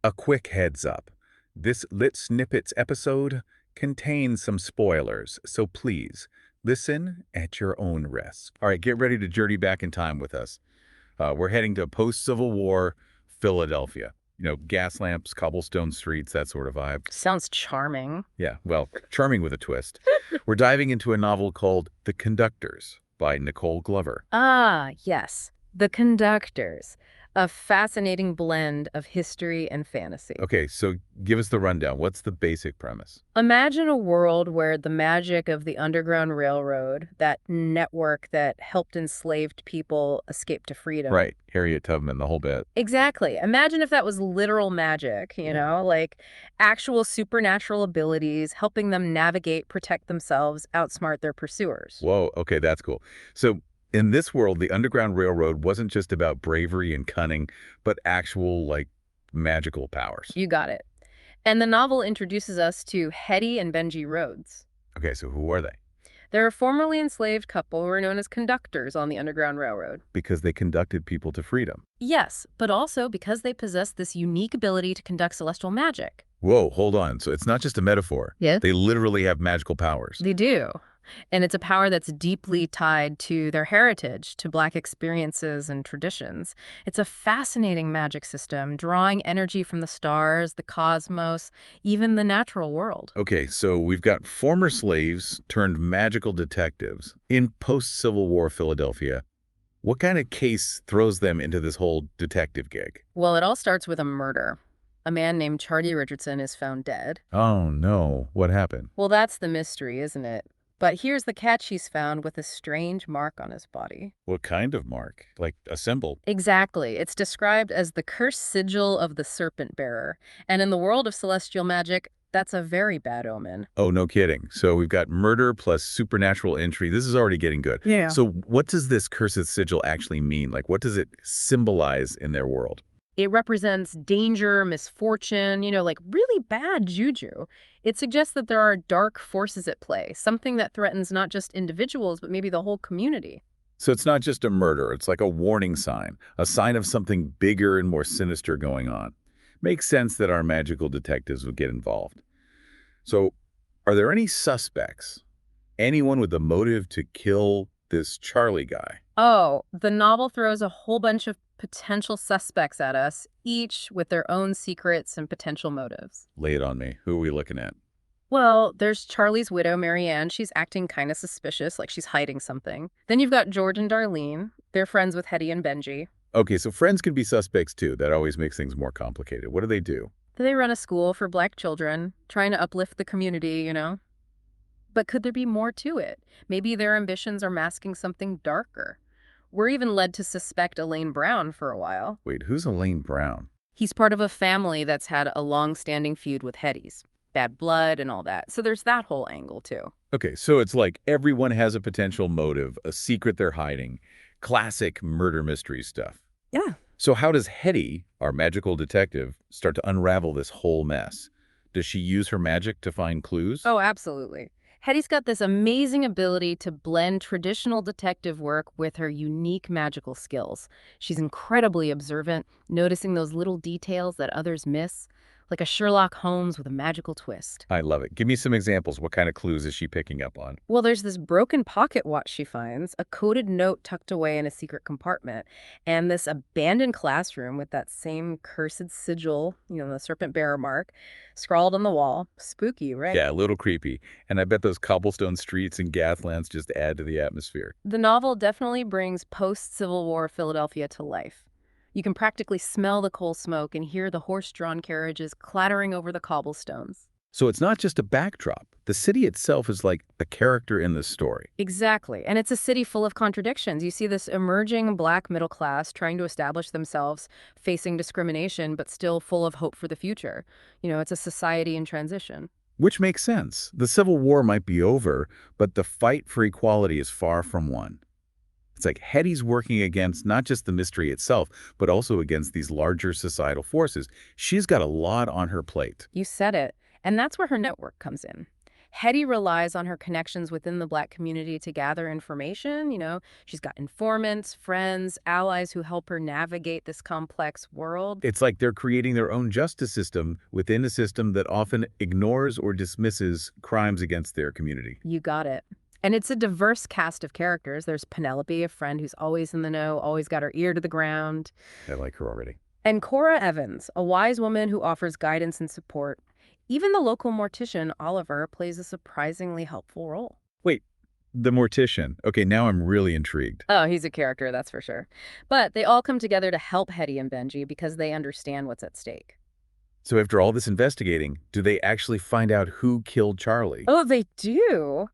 A quick heads up. This Lit Snippets episode contains some spoilers, so please listen at your own risk. All right, get ready to journey back in time with us. We're heading to post-Civil War Philadelphia. Gas lamps, cobblestone streets, that sort of vibe. Sounds charming. Yeah, well, charming with a twist. We're diving into a novel called The Conductors by Nicole Glover. Ah, yes. The Conductors. A fascinating blend of history and fantasy. Okay, so give us the rundown. What's the basic premise? Imagine a world where the magic of the Underground Railroad, that network that helped enslaved people escape to freedom. Right, Harriet Tubman, the whole bit. Exactly. Imagine if that was literal magic, like actual supernatural abilities, helping them navigate, protect themselves, outsmart their pursuers. Whoa, okay, that's cool. So in this world, the Underground Railroad wasn't just about bravery and cunning, but actual, magical powers. You got it. And the novel introduces us to Hetty and Benji Rhodes. Okay, so who are they? They're a formerly enslaved couple who are known as conductors on the Underground Railroad. Because they conducted people to freedom. Yes, but also because they possess this unique ability to conduct celestial magic. Whoa, hold on. So it's not just a metaphor. Yes. They literally have magical powers. They do. And it's a power that's deeply tied to their heritage, to Black experiences and traditions. It's a fascinating magic system, drawing energy from the stars, the cosmos, even the natural world. Okay, so we've got former slaves turned magical detectives in post-Civil War Philadelphia. What kind of case throws them into this whole detective gig? Well, it all starts with a murder. A man named Charlie Richardson is found dead. Oh, no. What happened? Well, that's the mystery, isn't it? But here's the catch: he's found with a strange mark on his body. What kind of mark? Like a symbol? Exactly. It's described as the cursed sigil of the serpent bearer. And in the world of celestial magic, that's a very bad omen. Oh, no kidding. So we've got murder plus supernatural entry. This is already getting good. Yeah. So what does this cursed sigil actually mean? Like, what does it symbolize in their world? It represents danger, misfortune, like really bad juju. It suggests that there are dark forces at play, something that threatens not just individuals, but maybe the whole community. So it's not just a murder. It's like a warning sign, a sign of something bigger and more sinister going on. Makes sense that our magical detectives would get involved. So are there any suspects? Anyone with the motive to kill this Charlie guy? Oh, the novel throws a whole bunch of potential suspects at us, each with their own secrets and potential motives. Lay it on me. Who are we looking at? Well, there's Charlie's widow, Mary Ann. She's acting kind of suspicious, like she's hiding something. Then you've got George and Darlene. They're friends with Hetty and Benji. Okay, so friends can be suspects too. That always makes things more complicated. What do they do? They run a school for Black children, trying to uplift the community. But could there be more to it? Maybe their ambitions are masking something darker. We're even led to suspect Elaine Brown for a while. Wait, who's Elaine Brown? He's part of a family that's had a long-standing feud with Hetty's. Bad blood and all that. So there's that whole angle, too. Okay, so it's like everyone has a potential motive, a secret they're hiding. Classic murder mystery stuff. Yeah. So how does Hetty, our magical detective, start to unravel this whole mess? Does she use her magic to find clues? Oh, absolutely. Hetty's got this amazing ability to blend traditional detective work with her unique magical skills. She's incredibly observant, noticing those little details that others miss, like a Sherlock Holmes with a magical twist. I love it. Give me some examples. What kind of clues is she picking up on? Well, there's this broken pocket watch she finds, a coded note tucked away in a secret compartment, and this abandoned classroom with that same cursed sigil, the serpent bearer mark, scrawled on the wall. Spooky, right? Yeah, a little creepy. And I bet those cobblestone streets and gas lamps just add to the atmosphere. The novel definitely brings post-Civil War Philadelphia to life. You can practically smell the coal smoke and hear the horse-drawn carriages clattering over the cobblestones. So it's not just a backdrop. The city itself is like a character in this story. Exactly. And it's a city full of contradictions. You see this emerging Black middle class trying to establish themselves, facing discrimination, but still full of hope for the future. It's a society in transition. Which makes sense. The Civil War might be over, but the fight for equality is far from won. It's like Hetty's working against not just the mystery itself, but also against these larger societal forces. She's got a lot on her plate. You said it. And that's where her network comes in. Hetty relies on her connections within the Black community to gather information. She's got informants, friends, allies who help her navigate this complex world. It's like they're creating their own justice system within a system that often ignores or dismisses crimes against their community. You got it. And it's a diverse cast of characters. There's Penelope, a friend who's always in the know, always got her ear to the ground. I like her already. And Cora Evans, a wise woman who offers guidance and support. Even the local mortician, Oliver, plays a surprisingly helpful role. Wait, the mortician. Okay, now I'm really intrigued. Oh, he's a character, that's for sure. But they all come together to help Hetty and Benji because they understand what's at stake. So after all this investigating, do they actually find out who killed Charlie? Oh, they do?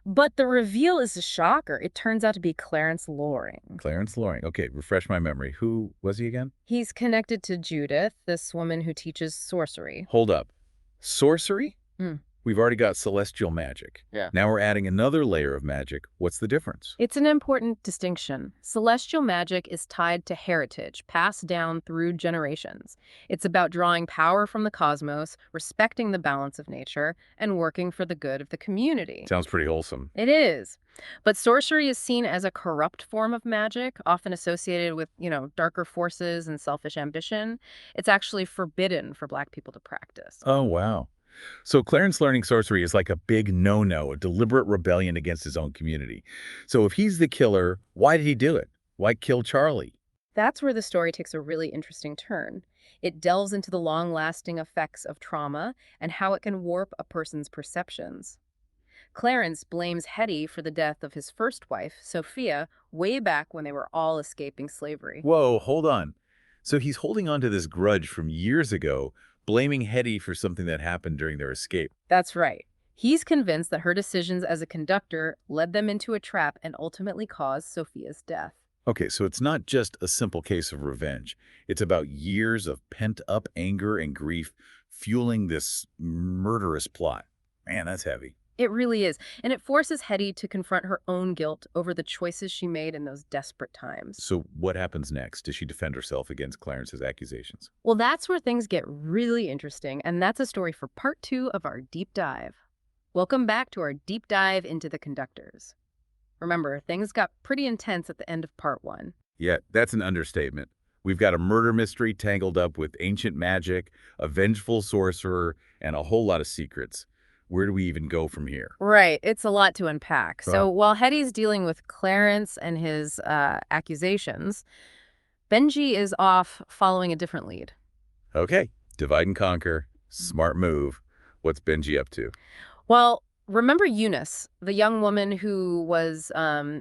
But the reveal is a shocker. It turns out to be Clarence Loring. Clarence Loring. Okay, refresh my memory. Who was he again? He's connected to Judith, this woman who teaches sorcery. Hold up. Sorcery? Hmm. We've already got celestial magic. Yeah. Now we're adding another layer of magic. What's the difference? It's an important distinction. Celestial magic is tied to heritage, passed down through generations. It's about drawing power from the cosmos, respecting the balance of nature, and working for the good of the community. Sounds pretty wholesome. It is. But sorcery is seen as a corrupt form of magic, often associated with, darker forces and selfish ambition. It's actually forbidden for Black people to practice. Oh, wow. So Clarence learning sorcery is like a big no-no, a deliberate rebellion against his own community. So if he's the killer, why did he do it? Why kill Charlie? That's where the story takes a really interesting turn. It delves into the long-lasting effects of trauma and how it can warp a person's perceptions. Clarence blames Hetty for the death of his first wife, Sophia, way back when they were all escaping slavery. Whoa, hold on. So he's holding on to this grudge from years ago, blaming Hetty for something that happened during their escape. That's right. He's convinced that her decisions as a conductor led them into a trap and ultimately caused Sophia's death. Okay, so it's not just a simple case of revenge. It's about years of pent-up anger and grief fueling this murderous plot. Man, that's heavy. It really is. And it forces Hetty to confront her own guilt over the choices she made in those desperate times. So what happens next? Does she defend herself against Clarence's accusations? Well, that's where things get really interesting, and that's a story for part 2 of our deep dive. Welcome back to our deep dive into the Conductors. Remember, things got pretty intense at the end of part 1. Yeah, that's an understatement. We've got a murder mystery tangled up with ancient magic, a vengeful sorcerer, and a whole lot of secrets. Where do we even go from here? Right. It's a lot to unpack. So Right. while Hetty's dealing with Clarence and his accusations, Benji is off following a different lead. Okay, divide and conquer. Smart move. What's Benji up to? Well, remember Eunice, the young woman who was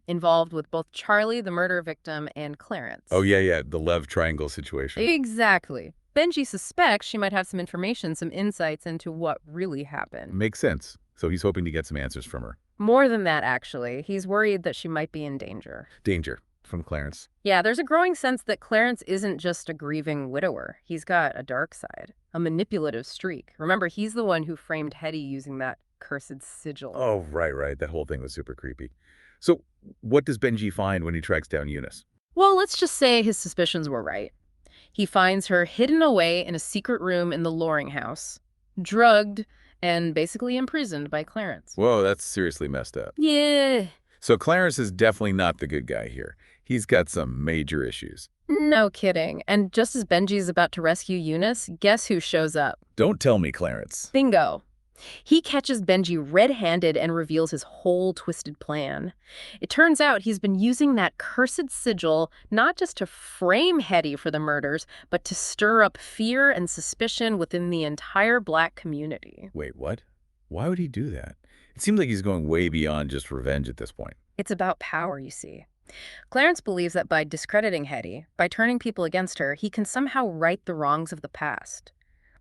involved with both Charlie, the murder victim, and Clarence? Oh, yeah, the love triangle situation. Exactly. Benji suspects she might have some information, some insights into what really happened. Makes sense. So he's hoping to get some answers from her. More than that, actually. He's worried that she might be in danger. Danger from Clarence. Yeah, there's a growing sense that Clarence isn't just a grieving widower. He's got a dark side, a manipulative streak. Remember, he's the one who framed Hetty using that cursed sigil. Oh, right. That whole thing was super creepy. So what does Benji find when he tracks down Eunice? Well, let's just say his suspicions were right. He finds her hidden away in a secret room in the Loring house, drugged and basically imprisoned by Clarence. Whoa, that's seriously messed up. Yeah. So Clarence is definitely not the good guy here. He's got some major issues. No kidding. And just as Benji's about to rescue Eunice, guess who shows up? Don't tell me, Clarence. Bingo. He catches Benji red-handed and reveals his whole twisted plan. It turns out he's been using that cursed sigil not just to frame Hetty for the murders, but to stir up fear and suspicion within the entire Black community. Wait, what? Why would he do that? It seems like he's going way beyond just revenge at this point. It's about power, you see. Clarence believes that by discrediting Hetty, by turning people against her, he can somehow right the wrongs of the past.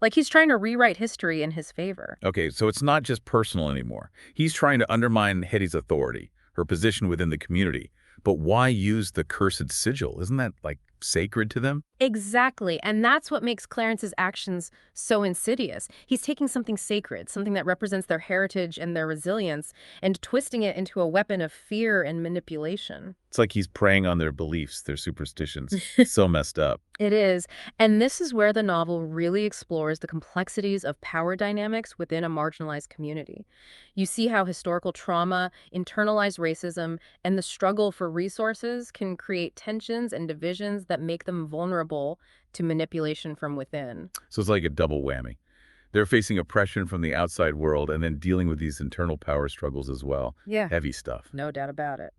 Like he's trying to rewrite history in his favor. Okay, so it's not just personal anymore. He's trying to undermine Hetty's authority, her position within the community. But why use the cursed sigil? Isn't that, like, sacred to them? Exactly. And that's what makes Clarence's actions so insidious. He's taking something sacred, something that represents their heritage and their resilience, and twisting it into a weapon of fear and manipulation. It's like he's preying on their beliefs, their superstitions. So messed up. It is. And this is where the novel really explores the complexities of power dynamics within a marginalized community. You see how historical trauma, internalized racism, and the struggle for resources can create tensions and divisions that make them vulnerable to manipulation from within. So it's like a double whammy. They're facing oppression from the outside world and then dealing with these internal power struggles as well. Yeah, Heavy stuff. no doubt about it.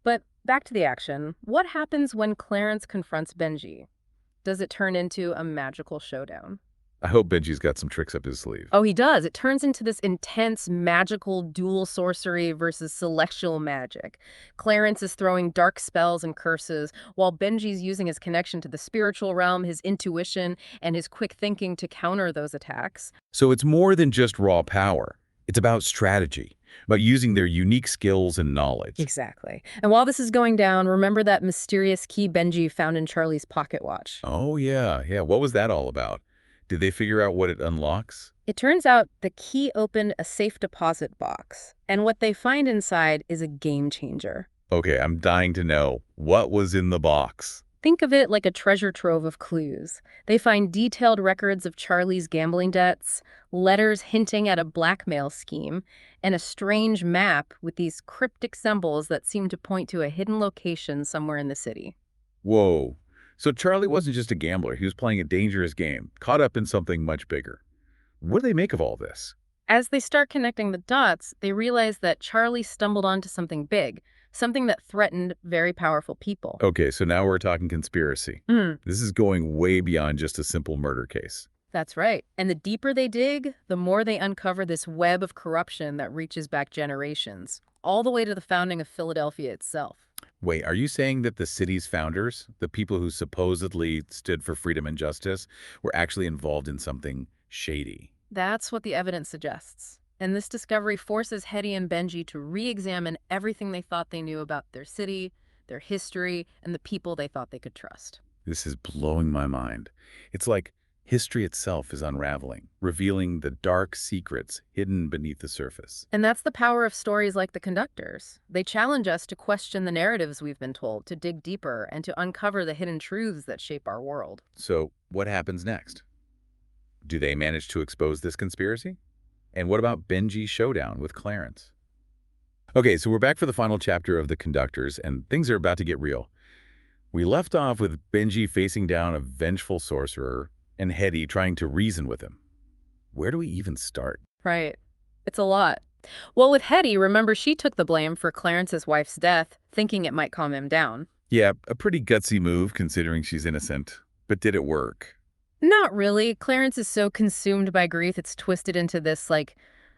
But back to the action. What happens when Clarence confronts Benji? Does it turn into a magical showdown? I hope Benji's got some tricks up his sleeve. Oh, he does. It turns into this intense magical dual sorcery versus celestial magic. Clarence is throwing dark spells and curses, while Benji's using his connection to the spiritual realm, his intuition, and his quick thinking to counter those attacks. So it's more than just raw power. It's about strategy, about using their unique skills and knowledge. Exactly. And while this is going down, remember that mysterious key Benji found in Charlie's pocket watch. Oh, yeah, yeah. What was that all about? Did they figure out what it unlocks? It turns out the key opened a safe deposit box, and what they find inside is a game changer. Okay, I'm dying to know. What was in the box? Think of it like a treasure trove of clues. They find detailed records of Charlie's gambling debts, letters hinting at a blackmail scheme, and a strange map with these cryptic symbols that seem to point to a hidden location somewhere in the city. Whoa. So Charlie wasn't just a gambler. He was playing a dangerous game, caught up in something much bigger. What do they make of all this? As they start connecting the dots, they realize that Charlie stumbled onto something big, something that threatened very powerful people. Okay, so now we're talking conspiracy. Mm, This is going way beyond just a simple murder case. that's right. And the deeper they dig, the more they uncover this web of corruption that reaches back generations, all the way to the founding of Philadelphia itself. Wait, are you saying that the city's founders, the people who supposedly stood for freedom and justice, were actually involved in something shady? That's what the evidence suggests. And this discovery forces Hetty and Benji to re-examine everything they thought they knew about their city, their history, and the people they thought they could trust. This is blowing my mind. It's like history itself is unraveling, revealing the dark secrets hidden beneath the surface. And that's the power of stories like The Conductors. They challenge us to question the narratives we've been told, to dig deeper, and to uncover the hidden truths that shape our world. So what happens next? Do they manage to expose this conspiracy? And what about Benji's showdown with Clarence? Okay, so we're back for the final chapter of The Conductors, and things are about to get real. We left off with Benji facing down a vengeful sorcerer and Hetty trying to reason with him. Where do we even start? Right. It's a lot. Well, with Hetty, remember she took the blame for Clarence's wife's death, thinking it might calm him down. Yeah, a pretty gutsy move considering she's innocent. But did it work? Not really. Clarence is so consumed by grief, it's twisted into this,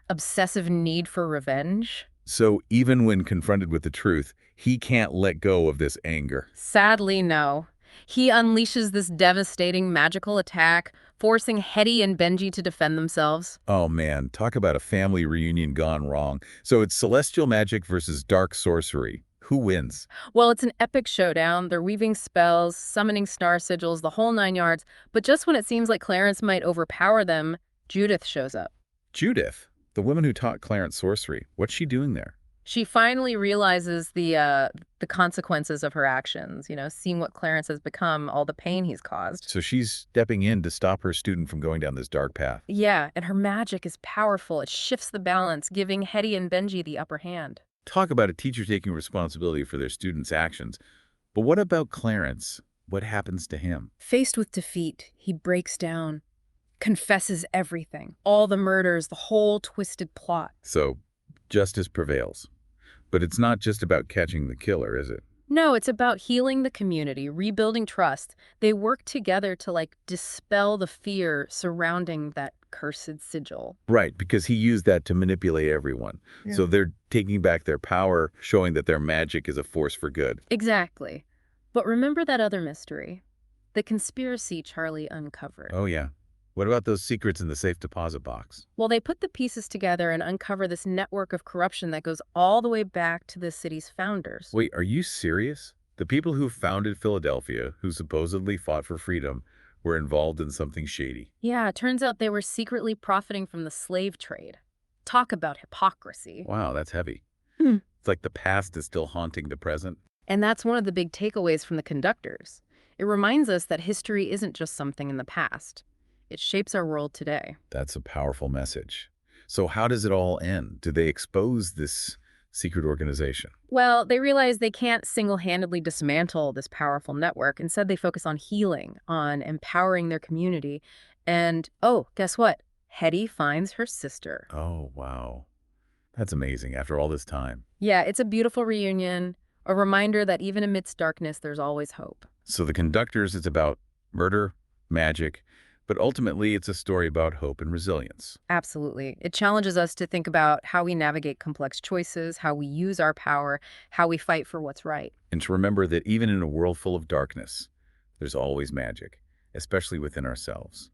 obsessive need for revenge. So even when confronted with the truth, he can't let go of this anger. Sadly, no. He unleashes this devastating magical attack, forcing Hetty and Benji to defend themselves. Oh man, talk about a family reunion gone wrong. So it's celestial magic versus dark sorcery. Who wins? Well, it's an epic showdown. They're weaving spells, summoning star sigils, the whole 9 yards. But just when it seems like Clarence might overpower them, Judith shows up. Judith, the woman who taught Clarence sorcery. What's she doing there? She finally realizes the consequences of her actions, seeing what Clarence has become, all the pain he's caused. So she's stepping in to stop her student from going down this dark path. Yeah, and her magic is powerful. It shifts the balance, giving Hetty and Benji the upper hand. Talk about a teacher taking responsibility for their students' actions. But what about Clarence? What happens to him? Faced with defeat, he breaks down, confesses everything, all the murders, the whole twisted plot. So justice prevails. But it's not just about catching the killer, is it? No, it's about healing the community, rebuilding trust. They work together to dispel the fear surrounding that cursed sigil. Right, because he used that to manipulate everyone. Yeah. So they're taking back their power, showing that their magic is a force for good. Exactly. But remember that other mystery, the conspiracy Charlie uncovered. Oh, yeah. What about those secrets in the safe deposit box? Well, they put the pieces together and uncover this network of corruption that goes all the way back to the city's founders. Wait, are you serious? The people who founded Philadelphia, who supposedly fought for freedom, were involved in something shady. Yeah, it turns out they were secretly profiting from the slave trade. Talk about hypocrisy. Wow, that's heavy. Hmm. It's like the past is still haunting the present. And that's one of the big takeaways from the conductors. It reminds us that history isn't just something in the past. It shapes our world today. That's a powerful message. So how does it all end? Do they expose this secret organization? Well, they realize they can't single-handedly dismantle this powerful network. Instead, they focus on healing, on empowering their community. And, oh, guess what? Hetty finds her sister. Oh, wow. That's amazing after all this time. Yeah, it's a beautiful reunion, a reminder that even amidst darkness, there's always hope. So the conductors, it's about murder, magic, but ultimately it's a story about hope and resilience. Absolutely. It challenges us to think about how we navigate complex choices, how we use our power, how we fight for what's right. And to remember that even in a world full of darkness, there's always magic, especially within ourselves.